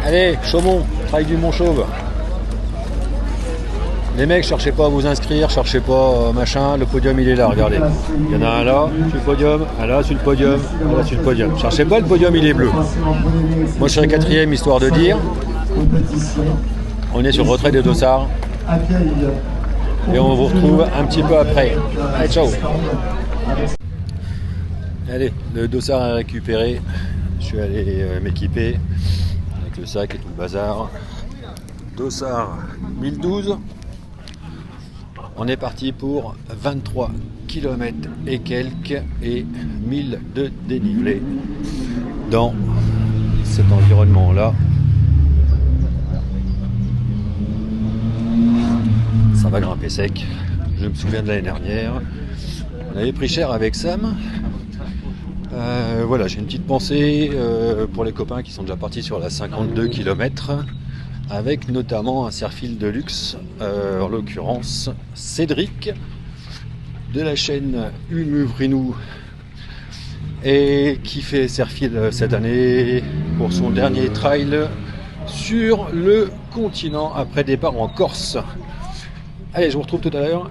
Allez, Chaumont, trail du Mont-Chauve. Les mecs, cherchez pas à vous inscrire, cherchez pas machin, le podium il est là, regardez. Il y en a un là, sur le podium, un là, sur le podium, un là, sur le podium. Cherchez pas, le podium il est bleu. Moi je serai quatrième, histoire de dire. On est sur le retrait des dossards. Et on vous retrouve un petit peu après. Allez, ciao. Allez, le dossard est récupéré. Je suis allé m'équiper avec le sac et tout le bazar. Dossard 1012. On est parti pour 23 km et quelques et 1000 de dénivelé dans cet environnement-là. Ça va grimper sec. Je me souviens de l'année dernière. On avait pris cher avec Sam. Voilà, j'ai une petite pensée pour les copains qui sont déjà partis sur la 52 km. Avec notamment un serre-fil de luxe, en l'occurrence Cédric de la chaîne Humuvrinou, et qui fait serre-fil cette année pour son dernier trail sur le continent après départ en Corse. Allez, je vous retrouve tout à l'heure.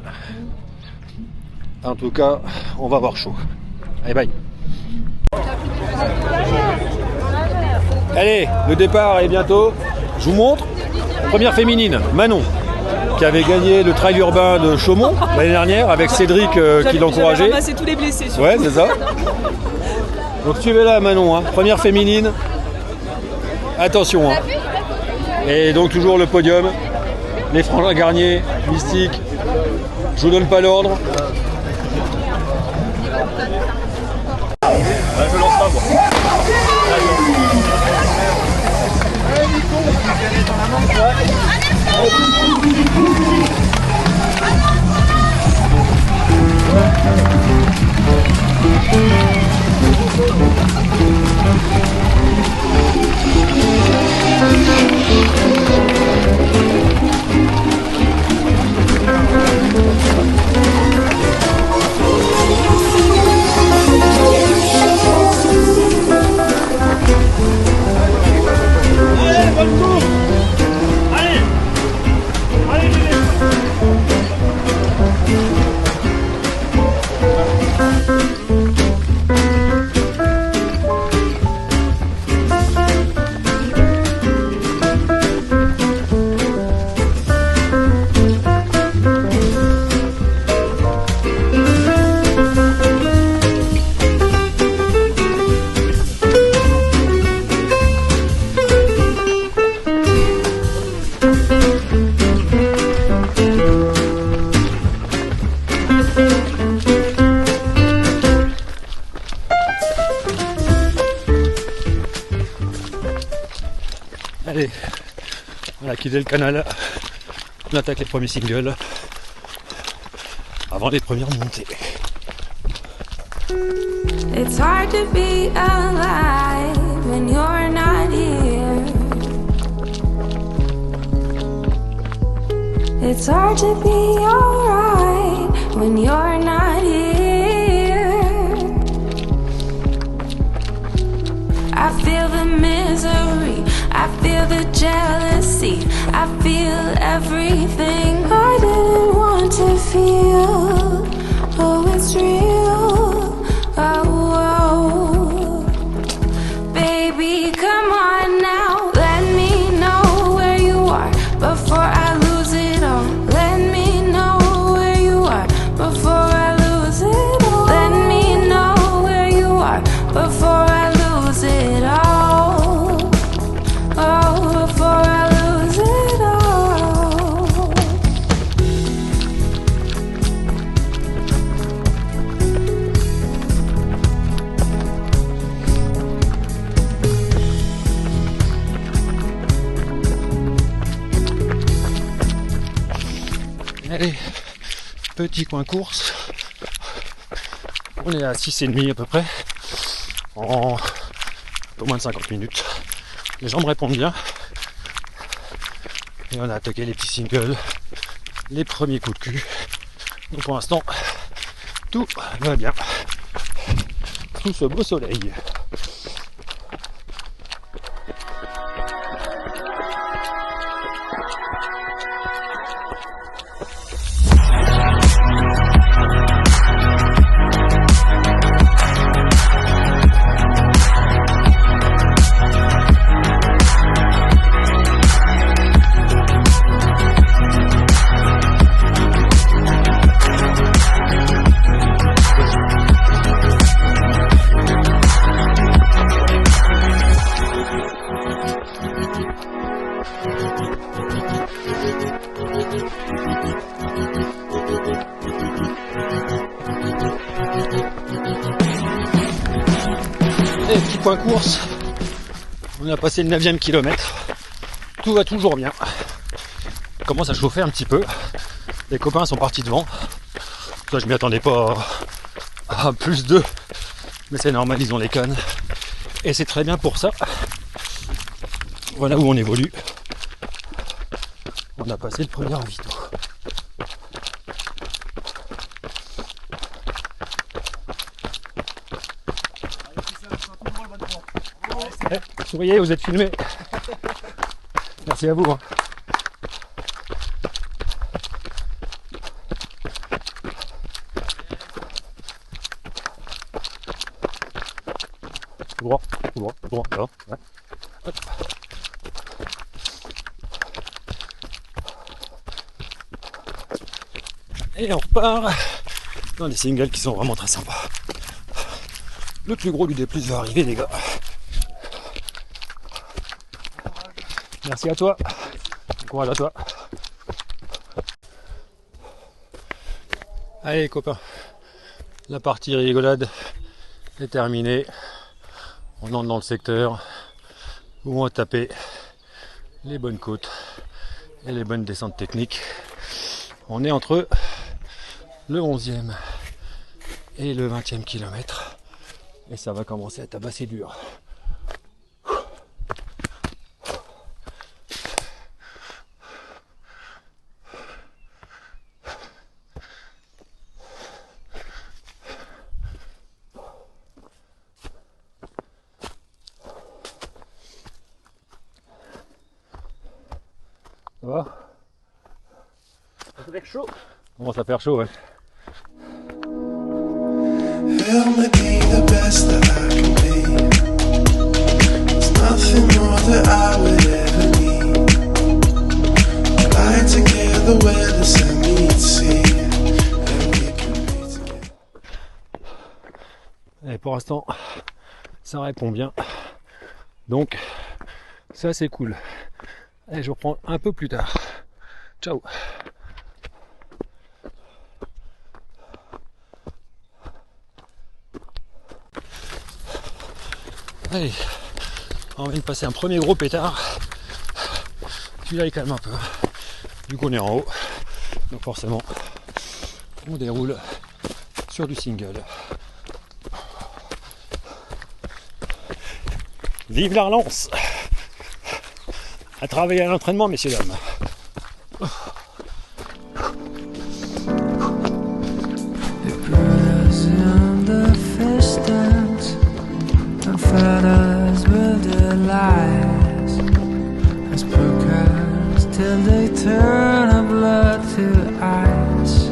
En tout cas, on va avoir chaud. Allez, bye. Allez, le départ est bientôt. Je vous montre. Première féminine, Manon, qui avait gagné le trail urbain de Chaumont l'année dernière avec Cédric qui l'encourageait. J'avais ramassé tous les blessés. Surtout. Ouais, c'est ça. Donc suivez-la, Manon, hein. Première féminine. Attention. Hein. Et donc toujours le podium. Les frangins Garnier, Mystique. Je vous donne pas l'ordre. Je lance pas, moi. Allez, on a quitté le canal, on attaque les premiers singles avant les premières montées. It's hard to be alive when you're not here. It's hard to be alright when you're not here. I feel the misery, I feel the jealousy, I feel everything I didn't want to feel. Oh, it's real. Oh, baby, come on now. Let me know where you are before I lose it all. Let me know where you are before I lose it all. Let me know where you are before I lose it all. Oh, before I lose it all. Allez, petit coin course. On est à 6,5 à peu près. En un peu moins de 50 minutes. Les jambes répondent bien. Et on a attaqué les petits singles, les premiers coups de cul. Donc pour l'instant, tout va bien. Sous ce beau soleil. coin course. On a passé le 9e kilomètre. Tout va toujours bien. On commence à chauffer un petit peu. Les copains sont partis devant. Ça, je m'y attendais pas à plus d'eux. Mais c'est normal, ils ont les cannes. Et c'est très bien pour ça. Voilà où on évolue. On a passé le premier ravito. Souriez, vous êtes filmés. Merci à vous. Hein. Tout droit, tout droit, tout droit. Alors, ouais. Hop. Et on repart dans des singles qui sont vraiment très sympas. Le plus gros du D+ va arriver, les gars. Merci à toi. Bon courage à toi. Allez copains, la partie rigolade est terminée. On entre dans le secteur où on va taper les bonnes côtes et les bonnes descentes techniques. On est entre le 11e et le 20e kilomètre et ça va commencer à tabasser dur. Ça va? Ça fait chaud. On commence à faire chaud, ouais. Help me be the best that I can be. There's nothing more that I would ever need. Fly together where the sun meets sea, and we can be together. Et pour l'instant, ça répond bien. Donc, ça c'est cool. Allez, je reprends un peu plus tard. Ciao. Allez, on vient de passer un premier gros pétard. Celui-là il calme un peu. Du coup on est en haut. Donc forcément, on déroule sur du single. Vive la relance! À travailler à l'entraînement, messieurs dames. Till they turn a blood to ice.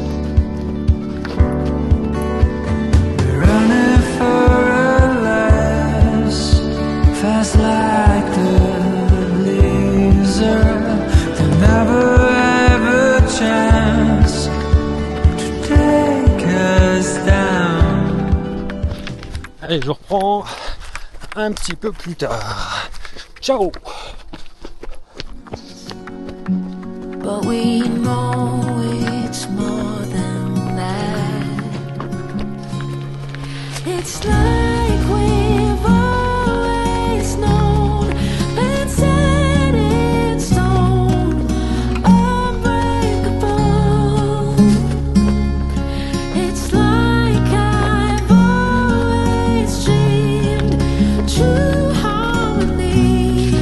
We're running for a less, fast like the blizzard. There'll never have a chance to take us down. Allez, je reprends un petit peu plus tard. Ciao! But we know it's more than that. It's like we've always known. It's set in stone, unbreakable. It's like I've always dreamed. True harmony,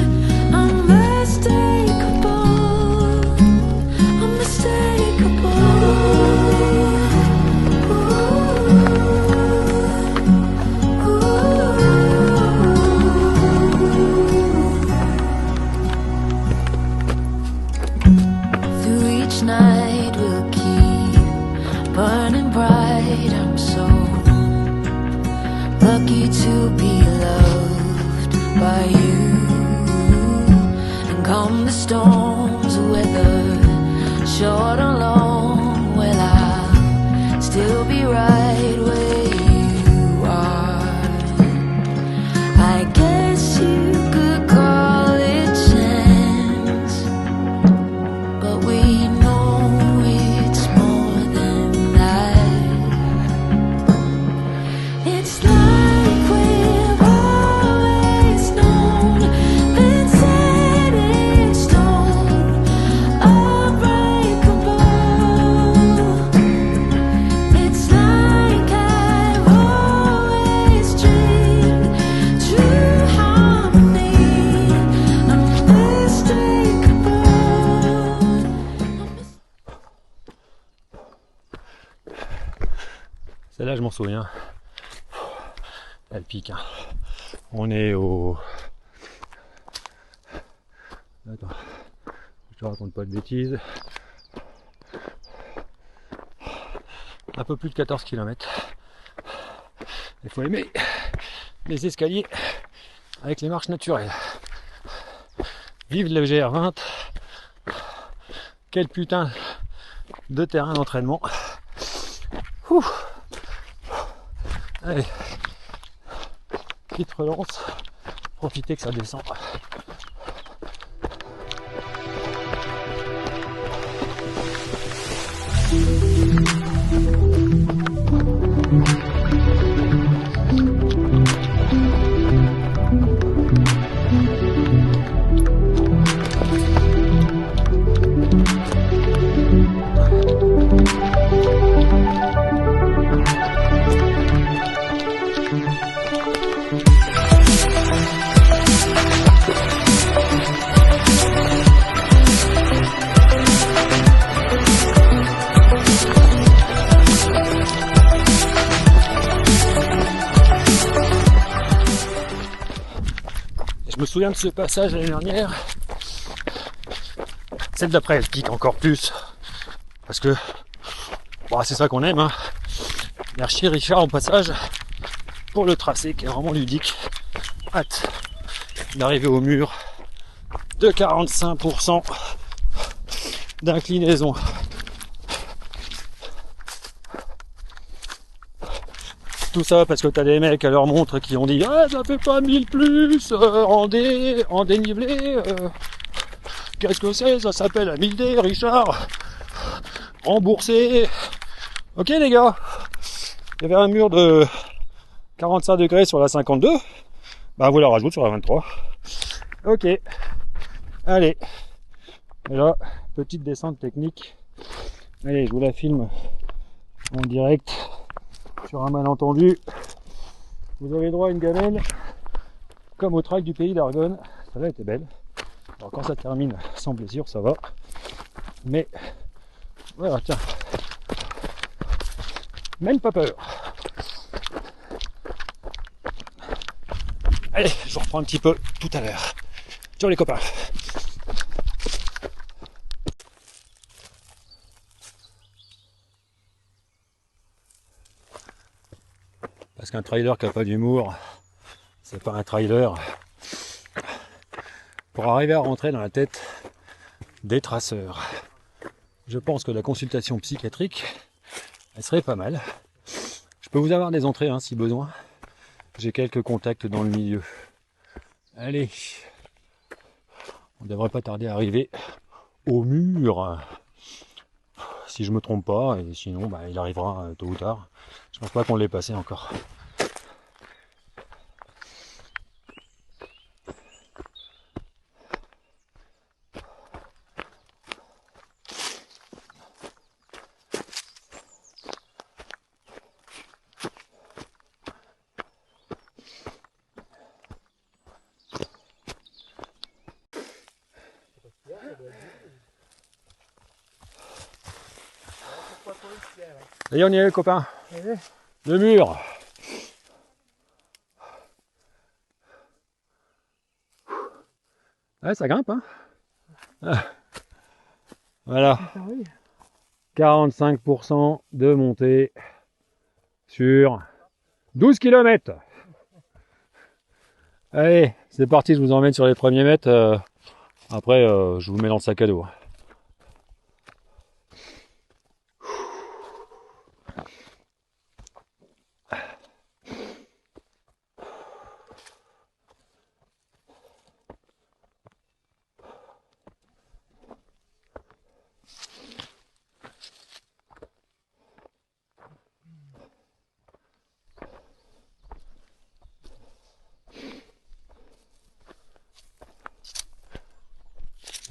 unmistakable. Night will keep burning bright. I'm so lucky to be loved by you. And come the storms, whether short or long, well, I'll still be right where you are. I guess you could call it chance, but we know it's more than that. It's like we've always souviens. Elle pique. Hein. On est au... Attends, je te raconte pas de bêtises. Un peu plus de 14 km. Il faut aimer les escaliers avec les marches naturelles. Vive le GR20. Quel putain de terrain d'entraînement. Ouh. Allez, petite relance. Profitez que ça descend. Je me souviens de ce passage l'année dernière. Celle d'après, elle pique encore plus. Parce que bon, c'est ça qu'on aime. Hein. Merci Richard au passage pour le tracé qui est vraiment ludique. Hâte d'arriver au mur de 45% d'inclinaison. Tout ça parce que t'as des mecs à leur montre qui ont dit ah ça fait pas 1000 plus en dénivelé. Qu'est-ce que c'est? Ça s'appelle un 1000D, Richard. Remboursé. Ok les gars. Il y avait un mur de 45 degrés sur la 52. Bah vous la rajoutez sur la 23. Ok. Allez. Et là, petite descente technique. Allez, je vous la filme en direct. Sur un malentendu, vous avez droit à une gamelle comme au trail du pays d'Argonne. Celle-là était belle. Alors quand ça termine sans blessure, ça va. Mais voilà, tiens, même pas peur. Allez, je reprends un petit peu tout à l'heure. Ciao les copains. Parce qu'un trailer qui n'a pas d'humour, c'est pas un trailer. Pour arriver à rentrer dans la tête des traceurs, je pense que la consultation psychiatrique, elle serait pas mal. Je peux vous avoir des entrées hein, si besoin. J'ai quelques contacts dans le milieu. Allez, on devrait pas tarder à arriver au mur. Si je me trompe pas, et sinon bah, il arrivera tôt ou tard. Je pense pas qu'on l'ait passé encore. Et on y est, copain. Le mur. Ouais, ça grimpe, hein. Voilà. 45% de montée sur 12 km. Allez, c'est parti, je vous emmène sur les premiers mètres. Après, je vous mets dans le sac à dos.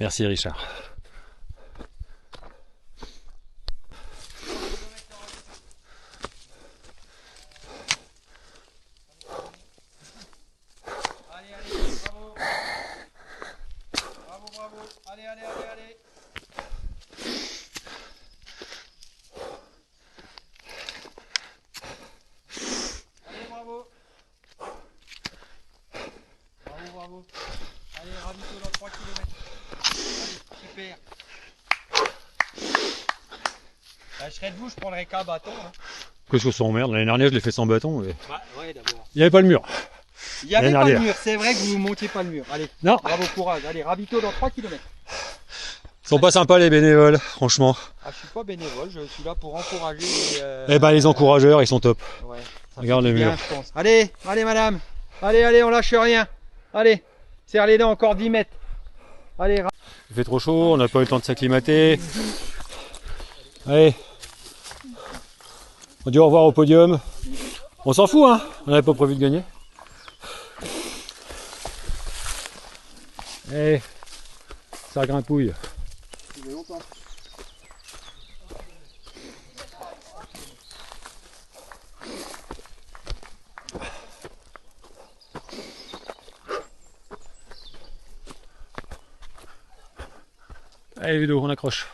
Merci Richard. Bravo. Allez. Faites vous, je prendrai qu'un bâton. Hein. Qu'est-ce que ça emmerde? L'année dernière, je l'ai fait sans bâton. Mais... Bah, ouais, d'abord. Il n'y avait pas le mur. Il n'y avait L'année pas de dernière. mur, c'est vrai que vous ne montiez pas le mur. Allez, Non. bravo, courage. Allez, ravito dans 3 km. Ils sont pas sympas les bénévoles, franchement. Ah, je suis pas bénévole, je suis là pour encourager Eh ben les encourageurs, ils sont top. Ouais, ça Regarde fait le du bien, mur. je pense. Allez, allez madame. Allez, on lâche rien. Allez, serre les dents, encore 10 mètres. Allez, Il fait trop chaud, on n'a pas eu le temps de s'acclimater. Allez. On dit au revoir au podium. On s'en fout, hein. On n'avait pas prévu de gagner. Allez. Ça grimpouille. Allez Ludo, on accroche.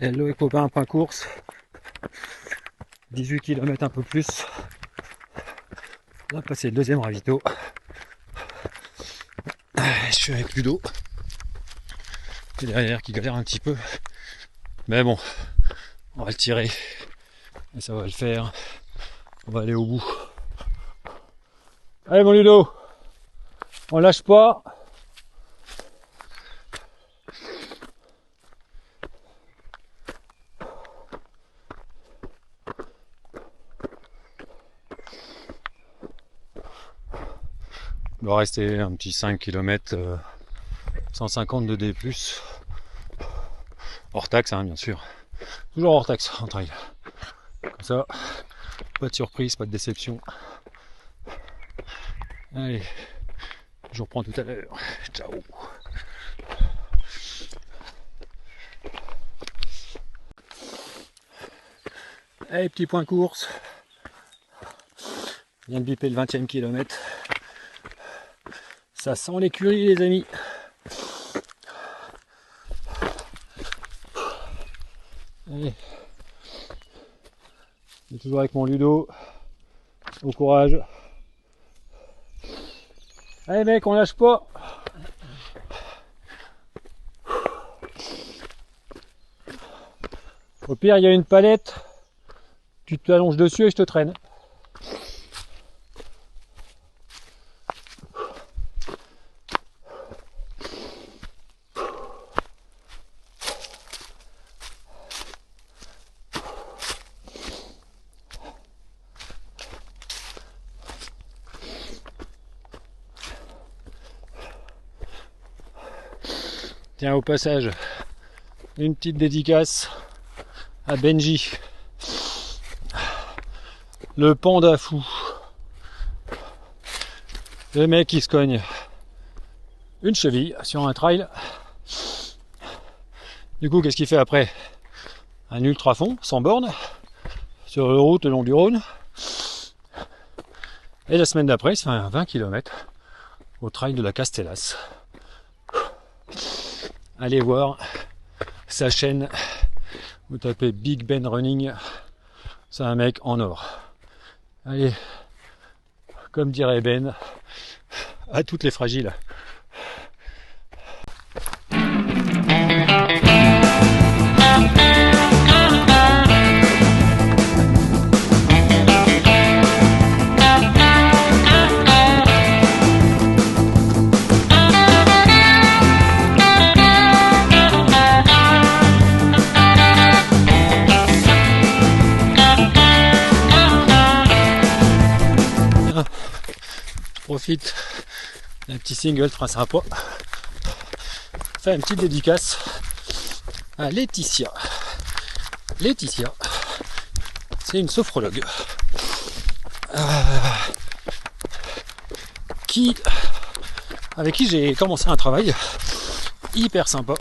Hello les copains, point course. 18 km un peu plus. On va passer le deuxième ravito. Je suis avec Ludo. Qui est derrière, qui galère un petit peu. Mais bon, on va le tirer. Et ça va le faire. On va aller au bout. Allez mon Ludo, on lâche pas. Il doit rester un petit 5 km 150 de D+. Hors taxe, hein, bien sûr. Toujours hors taxe en trail. Comme ça, pas de surprise, pas de déception. Allez, je vous reprends tout à l'heure. Ciao. Allez, petit point course. Je viens de biper le 20e kilomètre. Ça sent l'écurie les amis. Allez. Je suis toujours avec mon Ludo. Au courage. Allez mec, on lâche pas. Au pire, il y a une palette. Tu t'allonges dessus et je te traîne. Tiens, au passage, une petite dédicace à Benji, le panda fou, le mec qui se cogne une cheville sur un trail. Du coup, qu'est-ce qu'il fait après? Un ultra fond, sans borne, sur la route le long du Rhône. Et la semaine d'après, il se fait un 20 km au trail de la Castellas. Allez voir sa chaîne, vous tapez Big Ben Running, c'est un mec en or. Allez, comme dirait Ben, à toutes les fragiles. Profite d'un petit single très sympa. Faire une petite dédicace à Laetitia. Laetitia, c'est une sophrologue avec qui j'ai commencé un travail hyper sympa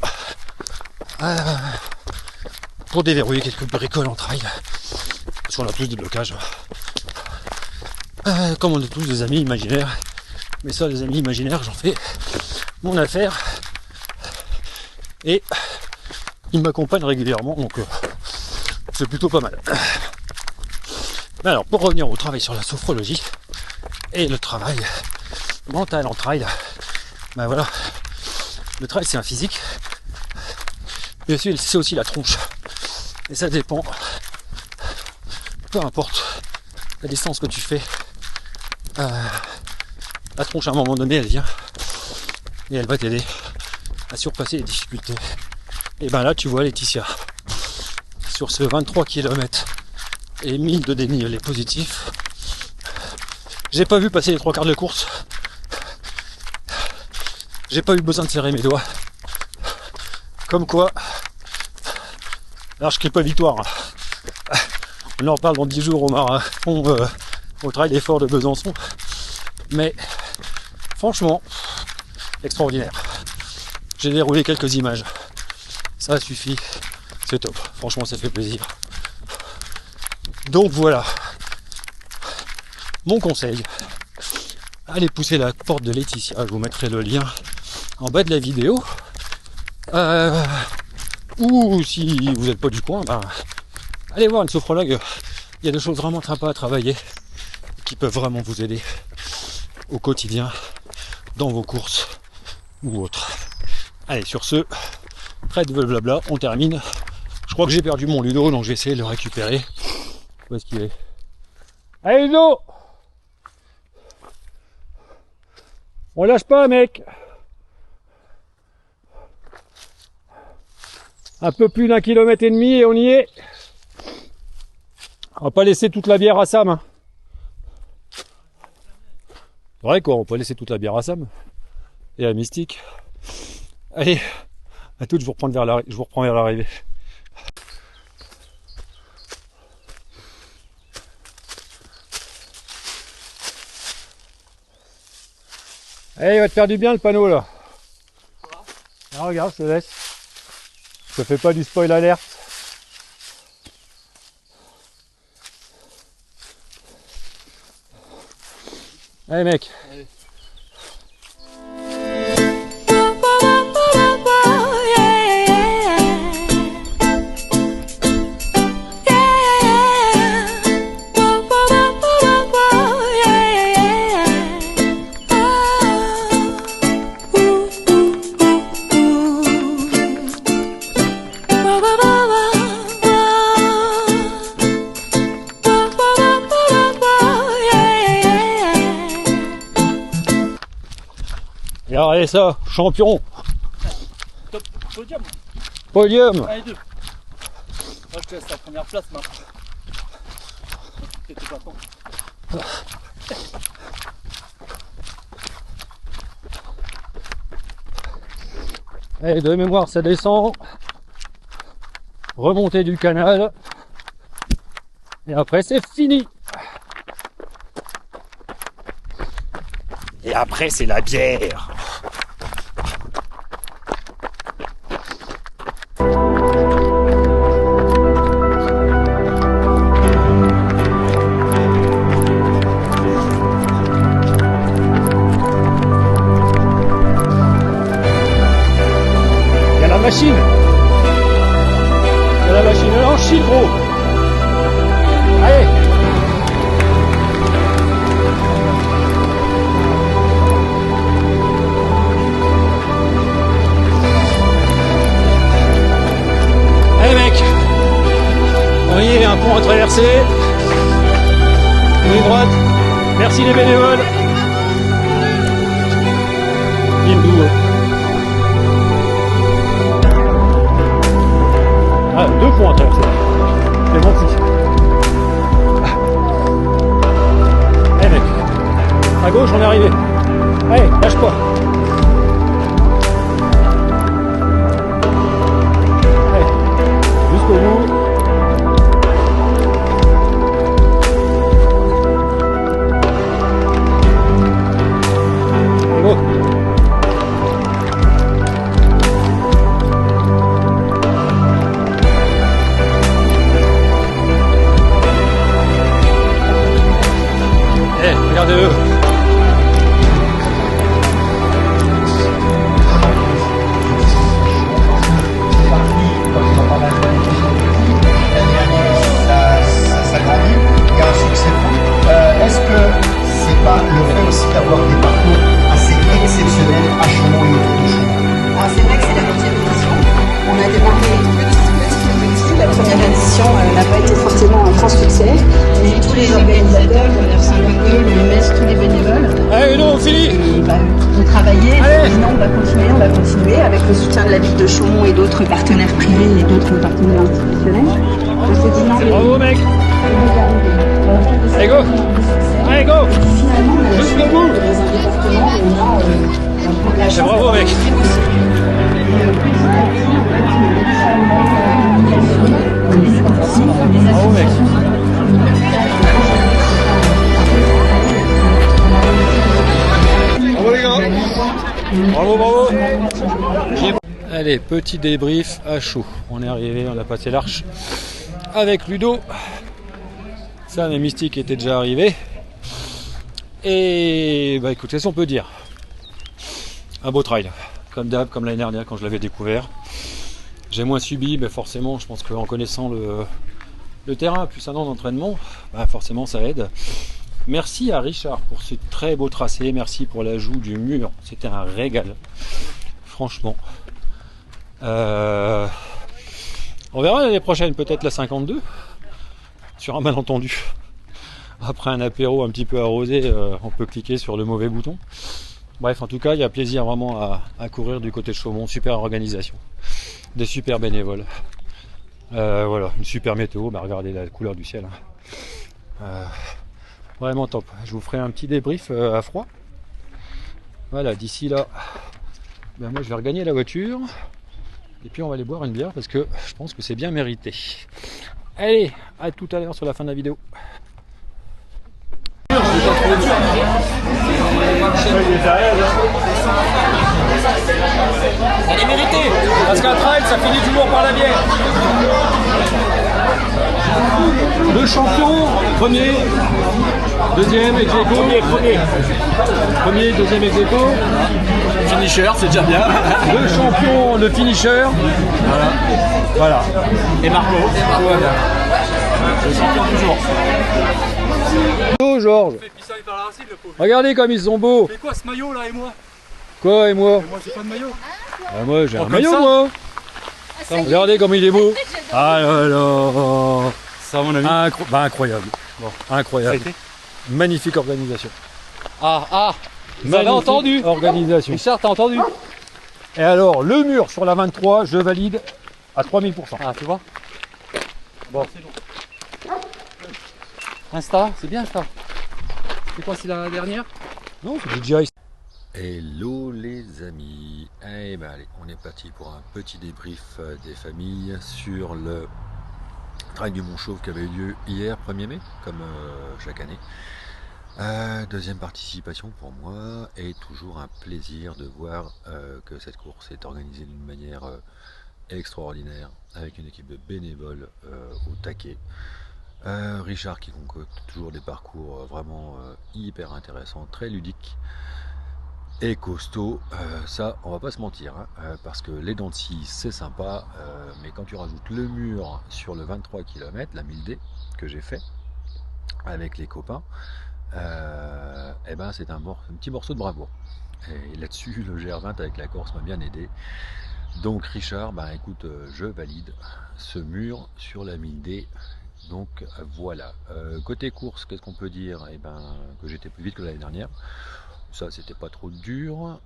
pour déverrouiller quelques bricoles en trail. Parce qu'on a tous des blocages. Comme on est tous des amis imaginaires. Mais ça, les amis imaginaires, j'en fais mon affaire. Et ils m'accompagnent régulièrement, donc c'est plutôt pas mal. Mais alors, pour revenir au travail sur la sophrologie et le travail mental en trail, ben voilà, le trail c'est un physique, et c'est aussi la tronche. Et ça dépend, peu importe la distance que tu fais, la tronche à un moment donné elle vient et elle va t'aider à surpasser les difficultés. Et ben là tu vois Laetitia, sur ce 23 km et 1000 de dénivelé positif, j'ai pas vu passer les 3 quarts de course, j'ai pas eu besoin de serrer mes doigts, comme quoi, alors je crie pas victoire, on en reparle dans 10 jours au marathon, au trail des forts de Besançon, mais franchement extraordinaire. J'ai déroulé quelques images, ça suffit, c'est top, franchement ça fait plaisir. Donc voilà, mon conseil, allez pousser la porte de Laetitia, je vous mettrai le lien en bas de la vidéo, ou si vous n'êtes pas du coin, ben, allez voir une sophrologue, il y a des choses vraiment sympas à travailler, qui peuvent vraiment vous aider au quotidien, dans vos courses ou autres. Allez, sur ce, trêve de blabla, on termine. Je crois que j'ai perdu mon Ludo, donc je vais essayer de le récupérer. Où est-ce qu'il est? Allez Ludo! On lâche pas mec! Un peu plus d'1,5 km et on y est. On va pas laisser toute la bière à Sam. Hein. C'est vrai quoi, on va pas laisser toute la bière à Sam. Et à Mystique. Allez, à toutes, je vous reprends vers l'arrivée. Allez, il va te faire du bien le panneau là. Ah, regarde, je te laisse. Ça fait pas du spoil alert. Allez mec. Allez. Et alors, allez ça, champion. Top, podium. Podium. Allez deux. Moi je te laisse la première place maintenant. T'étais pas con. Allez, de mémoire ça descend. Remontée du canal. Et après c'est fini. Et après c'est la bière. Il y a la machine. Il y a la machine. Elle en chie gros. Allez. Un pont à traverser, ligne droite, merci les bénévoles. Bimdou. Ah, 2 ponts à traverser, c'est bon fou. Allez mec, à gauche on est arrivé, allez, lâche pas. Allez, jusqu'au bout. Sinon, on va continuer avec le soutien de la ville de Chaumont et d'autres partenaires privés et d'autres partenaires institutionnels. On s'est dit non, mais Bravo mec. Allez go. Allez go. finalement, on a Jusqu'au bout. dans un département où on a la C'est chance bravo mec. Bravo mec. Bravo les gars. Bravo, bravo. Allez, petit débrief à chaud. On est arrivé, on a passé l'arche avec Ludo. Sam et Mystique étaient déjà arrivés. Et bah écoutez, ce qu'on peut dire. Un beau trail. Comme d'hab, comme l'année dernière quand je l'avais découvert. J'ai moins subi, mais forcément, je pense qu'en connaissant le terrain, plus un an d'entraînement, bah forcément ça aide. Merci à Richard pour ce très beau tracé. Merci pour l'ajout du mur. C'était un régal. Franchement. On verra l'année prochaine, peut-être la 52. Sur un malentendu. Après un apéro un petit peu arrosé, on peut cliquer sur le mauvais bouton. Bref, en tout cas, il y a plaisir vraiment à courir du côté de Chaumont. Super organisation. Des super bénévoles. Voilà, une super météo. Bah, regardez la couleur du ciel. Vraiment top. Je vous ferai un petit débrief à froid. Voilà, d'ici là, ben moi je vais regagner la voiture. Et puis on va aller boire une bière parce que je pense que c'est bien mérité. Allez, à tout à l'heure sur la fin de la vidéo. Elle est méritée, parce qu'un trail ça finit toujours par la bière. Le champion, premier, deuxième ex aequo. Premier, deuxième ex aequo. Finisher, c'est déjà bien. Le champion, le finisher. Voilà. Et Marco. Voilà. Le champion toujours. Oh Georges, regardez comme ils sont beaux. C'est quoi ce maillot là et moi? Quoi et moi? Moi j'ai pas de maillot. Ah, moi j'ai un comme maillot ça moi. Regardez comme il est beau. Ah là là. Ça à mon avis. Incroyable. Bon, incroyable. Ça a été Magnifique organisation. Ah, vous avez Magnifique entendu? organisation. Richard, t'as entendu? Et alors, le mur sur la 23, je valide à 3000%. Ah, tu vois? Bon. Insta, c'est bien ça. C'est quoi, c'est la dernière? Non, c'est DJI. Hello les amis, eh ben allez, on est parti pour un petit débrief des familles sur le trail du Mont Chauve qui avait eu lieu hier 1er mai, comme chaque année. Deuxième participation pour moi, et toujours un plaisir de voir que cette course est organisée d'une manière extraordinaire, avec une équipe de bénévoles au taquet. Richard qui concocte toujours des parcours vraiment hyper intéressants, très ludiques et costaud. Ça on va pas se mentir, hein, parce que les dents de scie c'est sympa, mais quand tu rajoutes le mur sur le 23 km, la 1000D que j'ai fait avec les copains, et ben c'est un petit morceau de bravoure. Et là-dessus le GR20 avec la Corse m'a bien aidé. Donc Richard, bah écoute, je valide ce mur sur la 1000D. Donc voilà. Côté course, qu'est-ce qu'on peut dire? Eh ben que j'étais plus vite que l'année dernière. Ça c'était pas trop dur,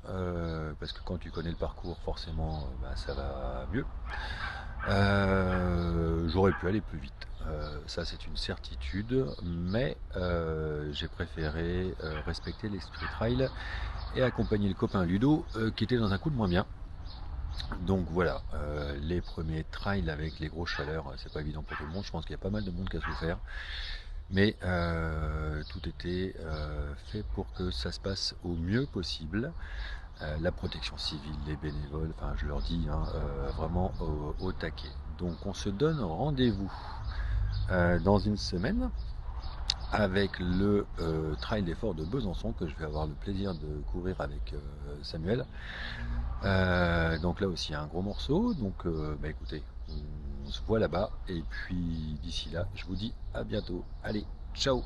parce que quand tu connais le parcours, forcément ça va mieux. J'aurais pu aller plus vite, ça c'est une certitude, mais j'ai préféré respecter l'esprit trail et accompagner le copain Ludo qui était dans un coup de moins bien. Donc voilà, les premiers trails avec les grosses chaleurs, c'est pas évident pour tout le monde. Je pense qu'il y a pas mal de monde qui a souffert, mais tout était fait pour que ça se passe au mieux possible. La protection civile, les bénévoles, enfin je leur dis hein, vraiment au taquet. Donc on se donne rendez-vous dans une semaine avec le trail des forts de Besançon que je vais avoir le plaisir de courir avec Samuel. Donc là aussi un gros morceau, donc écoutez, on se voit là-bas, et puis d'ici là je vous dis à bientôt. Allez, ciao.